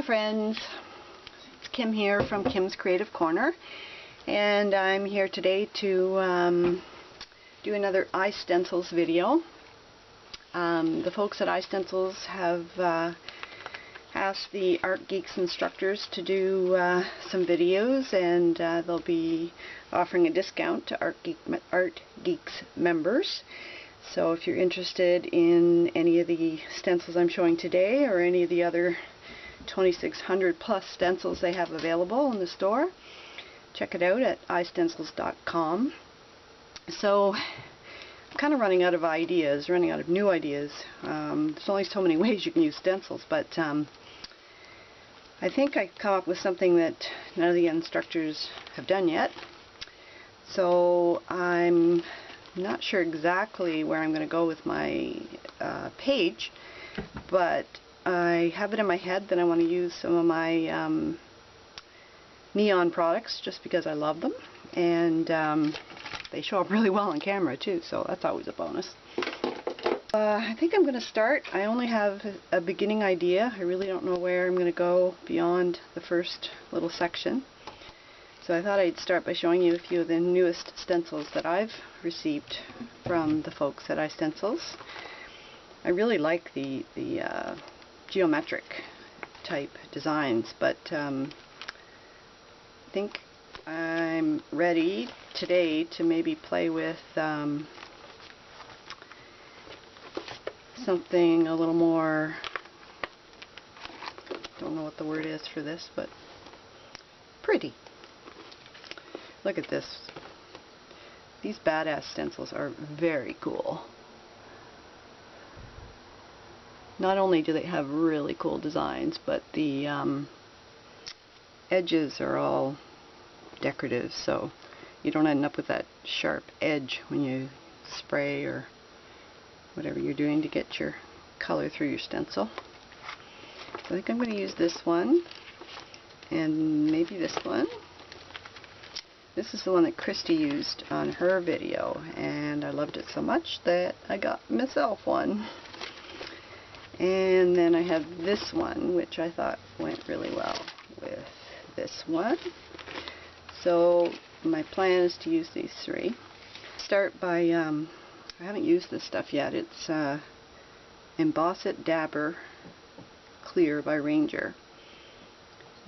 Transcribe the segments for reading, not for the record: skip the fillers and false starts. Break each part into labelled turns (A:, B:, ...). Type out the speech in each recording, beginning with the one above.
A: friends, it's Kim here from Kim's Creative Corner, and I'm here today to do another iStencils video. The folks at iStencils have asked the Art Geeks instructors to do some videos, and they'll be offering a discount to Art Geeks members. So if you're interested in any of the stencils I'm showing today, or any of the other 2,600 plus stencils they have available in the store, check it out at istencils.com. So I'm kind of running out of ideas, running out of new ideas. There's only so many ways you can use stencils, but I think I come up with something that none of the instructors have done yet. So I'm not sure exactly where I'm going to go with my page, but I have it in my head that I want to use some of my neon products just because I love them, and they show up really well on camera too, so that's always a bonus. I think I'm going to start. I only have a beginning idea. I really don't know where I'm going to go beyond the first little section. So I thought I'd start by showing you a few of the newest stencils that I've received from the folks at iStencils. I really like the geometric type designs, but I think I'm ready today to maybe play with something a little more, don't know what the word is for this, but pretty. Look at this. These badass stencils are very cool. Not only do they have really cool designs, but the edges are all decorative, so you don't end up with that sharp edge when you spray or whatever you're doing to get your color through your stencil. So I think I'm going to use this one, and maybe this one. This is the one that Christy used on her video, and I loved it so much that I got myself one. And then I have this one, which I thought went really well with this one. So my plan is to use these three. Start by, I haven't used this stuff yet. It's Emboss It Dabber Clear by Ranger.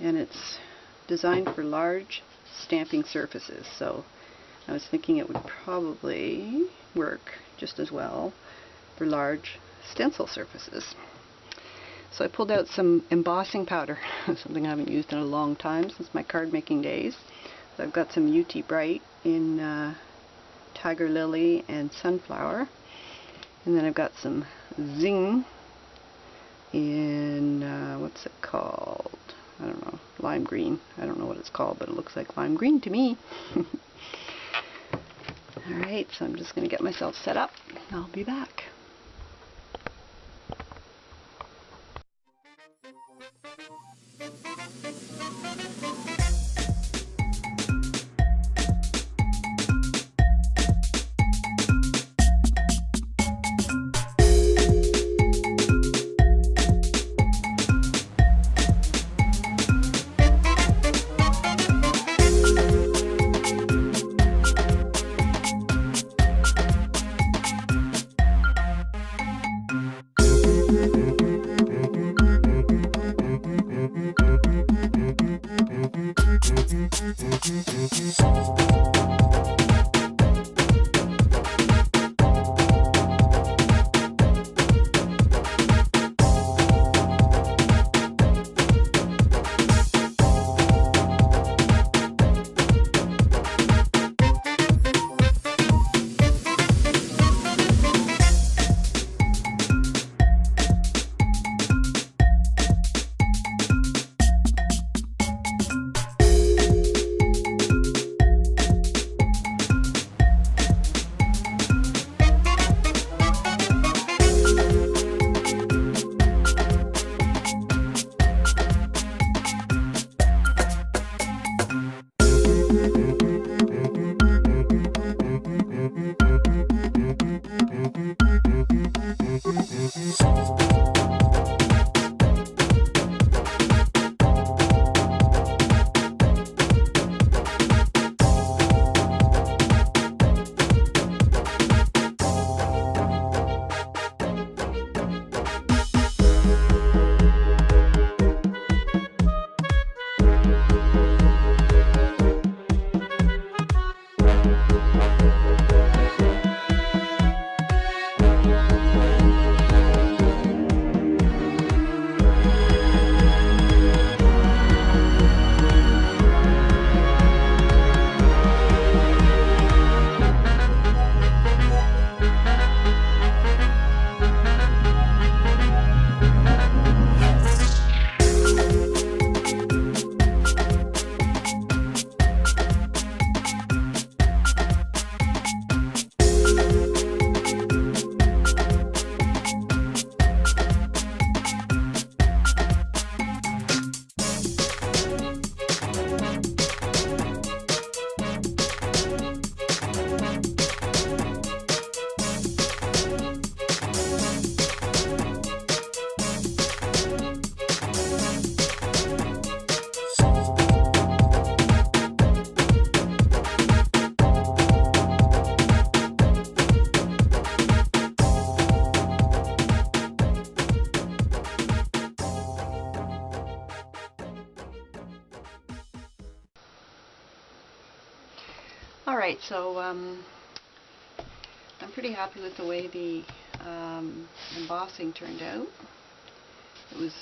A: And it's designed for large stamping surfaces. So I was thinking it would probably work just as well for large stencil surfaces. So I pulled out some embossing powder, something I haven't used in a long time since my card making days. So I've got some UT Bright in Tiger Lily and Sunflower, and then I've got some Zing in what's it called? I don't know, lime green. I don't know what it's called, but it looks like lime green to me. Alright, so I'm just going to get myself set up. I'll be back. Alright, so I'm pretty happy with the way the embossing turned out. It was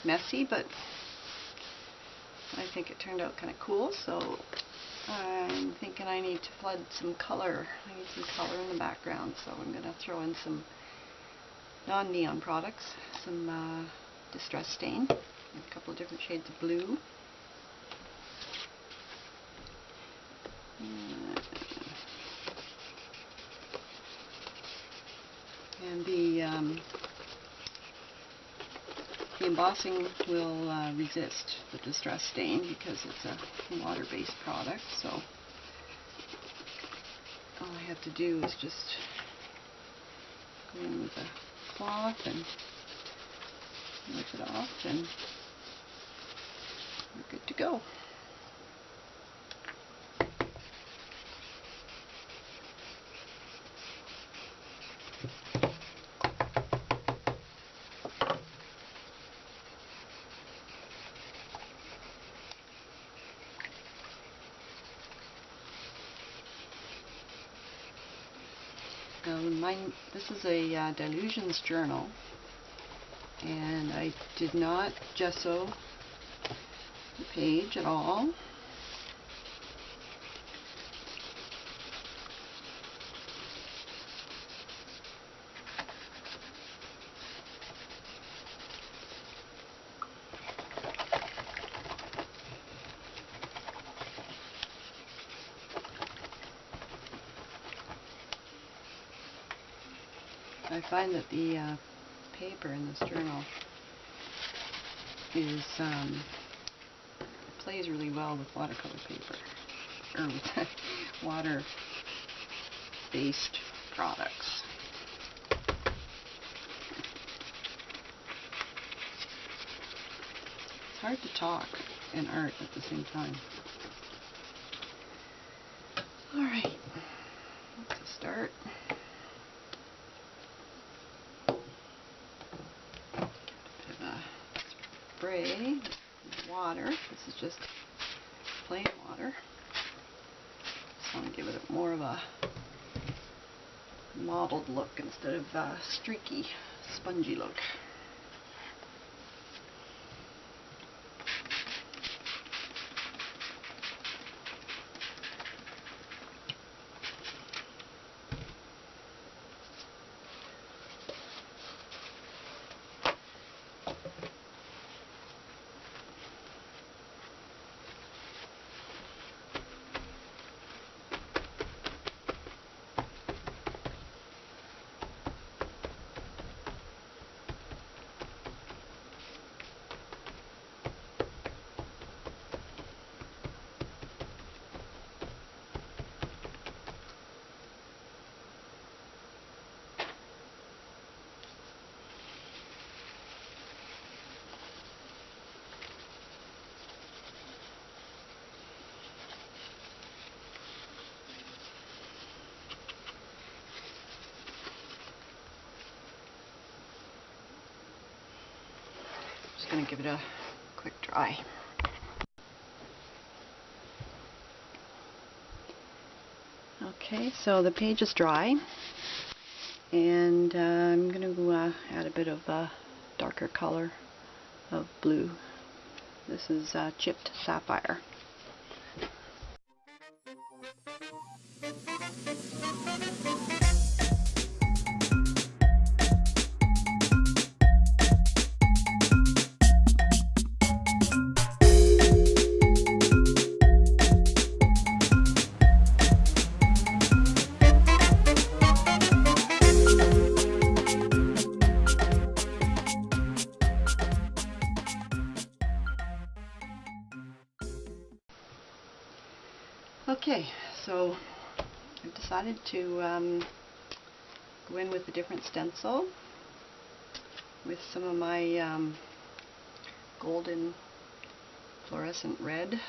A: messy, but I think it turned out kind of cool, so I'm thinking I need to flood some color. I need some color in the background, so I'm going to throw in some non-neon products, some Distress Stain, a couple of different shades of blue. And the embossing will resist the Distress Stain because it's a water-based product, so all I have to do is just go in with a cloth and wipe it off, and we're good to go. This is a Delusions journal, and I did not gesso the page at all. I find that the paper in this journal is plays really well with watercolor paper, or with water-based products. It's hard to talk and art at the same time. Alright, let's start. Spray water. This is just plain water. Just want to give it more of a mottled look instead of a streaky, spongy look. Just going to give it a quick dry. Okay, so the page is dry, and I'm going to add a bit of darker color of blue. This is chipped sapphire. Okay, so I've decided to go in with a different stencil with some of my golden fluorescent red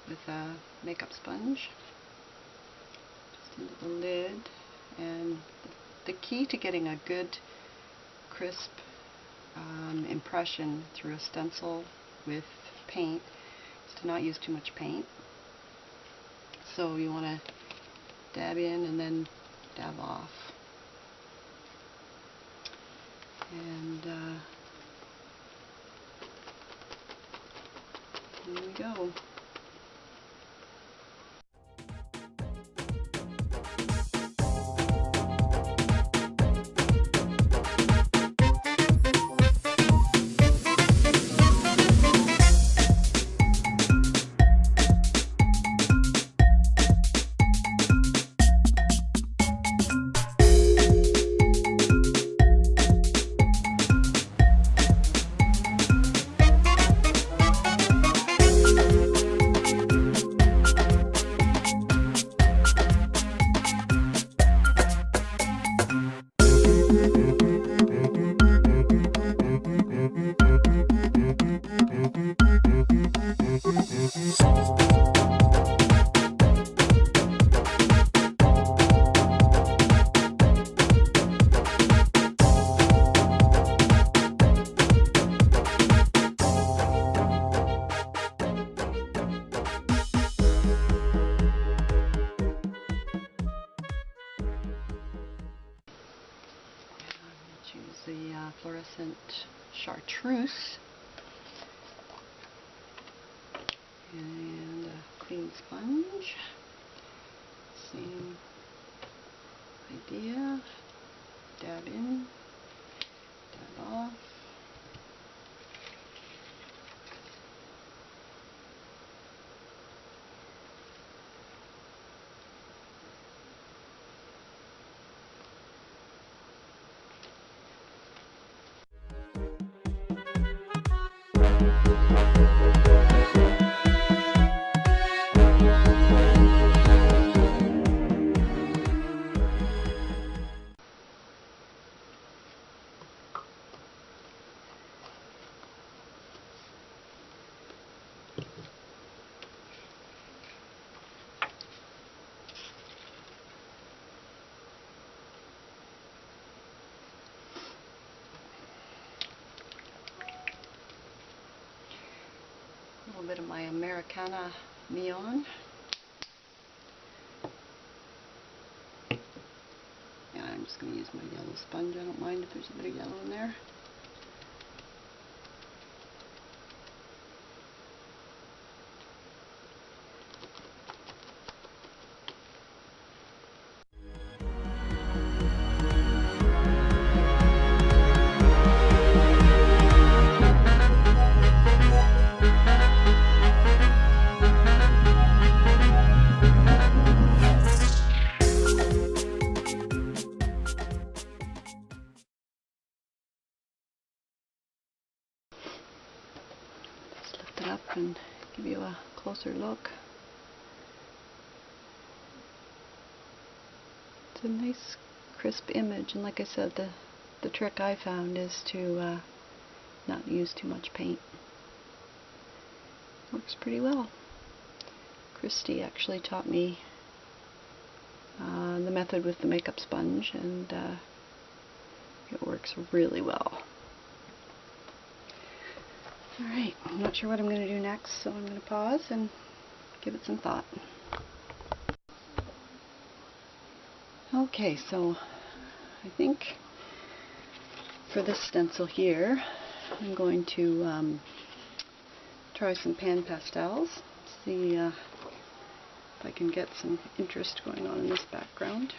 A: with a makeup sponge just into the lid. And the key to getting a good crisp impression through a stencil with paint is to not use too much paint. So you want to dab in and then dab off. And here we go. Choose the fluorescent chartreuse and a clean sponge. Same idea. Dab in, dab off. A little bit of my Americana neon. And I'm just going to use my yellow sponge. I don't mind if there's a bit of yellow in there. Up and give you a closer look. It's a nice crisp image, and like I said, the trick I found is to not use too much paint. Works pretty well. Christy actually taught me the method with the makeup sponge, and it works really well. Alright, I'm not sure what I'm going to do next, so I'm going to pause and give it some thought. Okay, so I think for this stencil here, I'm going to try some pan pastels, see if I can get some interest going on in this background.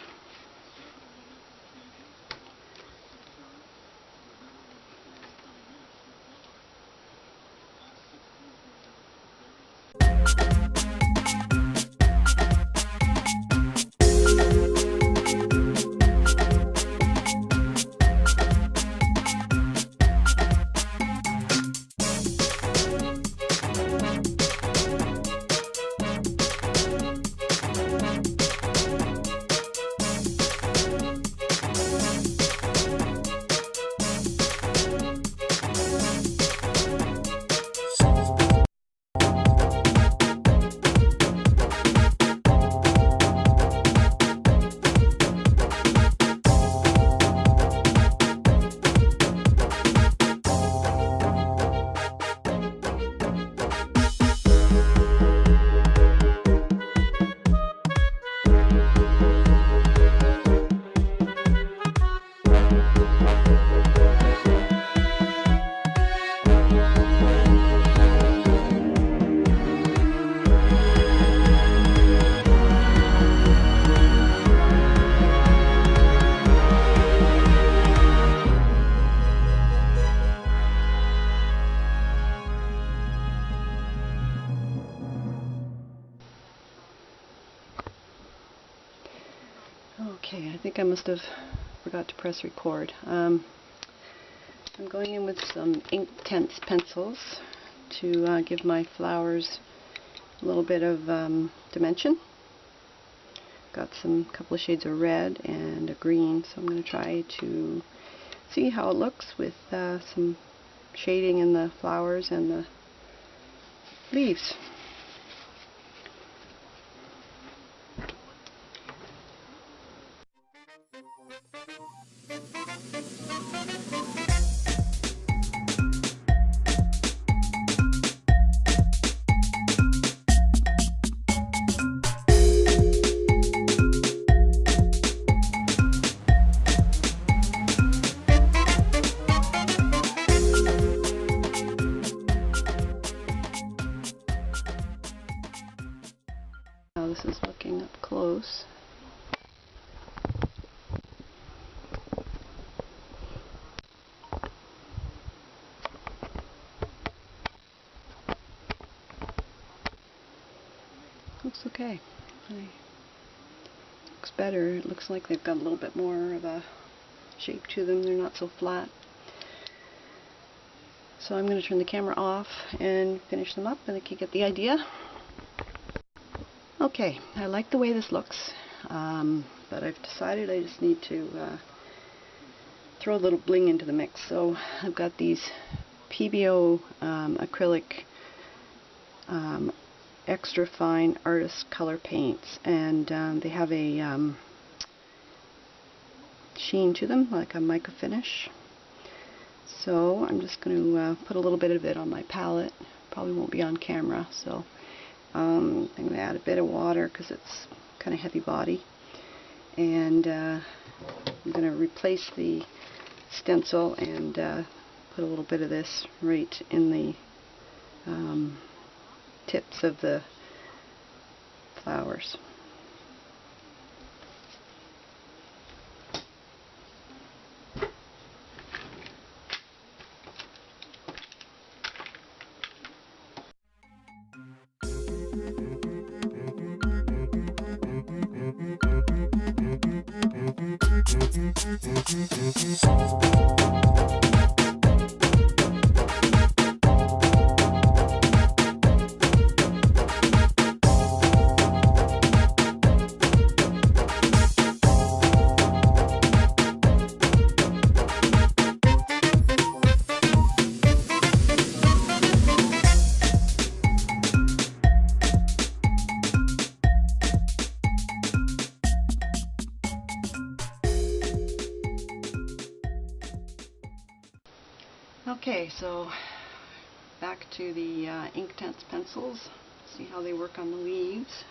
A: Okay, I think I must have forgot to press record. I'm going in with some Inktense pencils to give my flowers a little bit of dimension. Got some couple of shades of red and a green, so I'm going to try to see how it looks with some shading in the flowers and the leaves. Now this is looking up close. Looks okay. Looks better. It looks like they've got a little bit more of a shape to them. They're not so flat. So I'm going to turn the camera off and finish them up. I think you get the idea. Okay, I like the way this looks, but I've decided I just need to throw a little bling into the mix. So I've got these PBO acrylic extra fine artist color paints, and they have a sheen to them, like a mica finish. So I'm just going to put a little bit of it on my palette. Probably won't be on camera, so I'm going to add a bit of water because it's kind of heavy body, and I'm going to replace the stencil and put a little bit of this right in the tips of the flowers. Okay, so back to the Inktense pencils. See how they work on the leaves.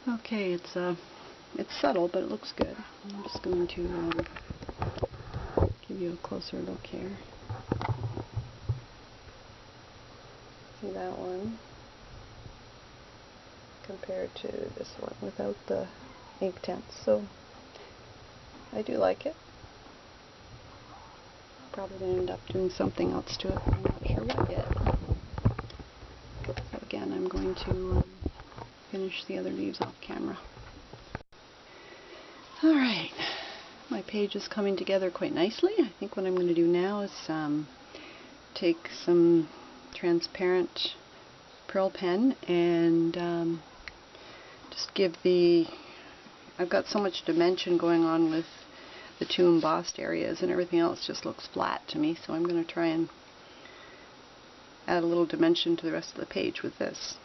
A: Okay, it's subtle, but it looks good. I'm just going to give you a closer look here. See that one compared to this one without the ink tints. So I do like it. Probably going to end up doing something else to it. I'm not sure what yet. So again, I'm going to finish the other leaves off camera. Alright, my page is coming together quite nicely. I think what I'm going to do now is take some transparent pearl pen and just give I've got so much dimension going on with the two embossed areas, and everything else just looks flat to me, so I'm going to try and add a little dimension to the rest of the page with this.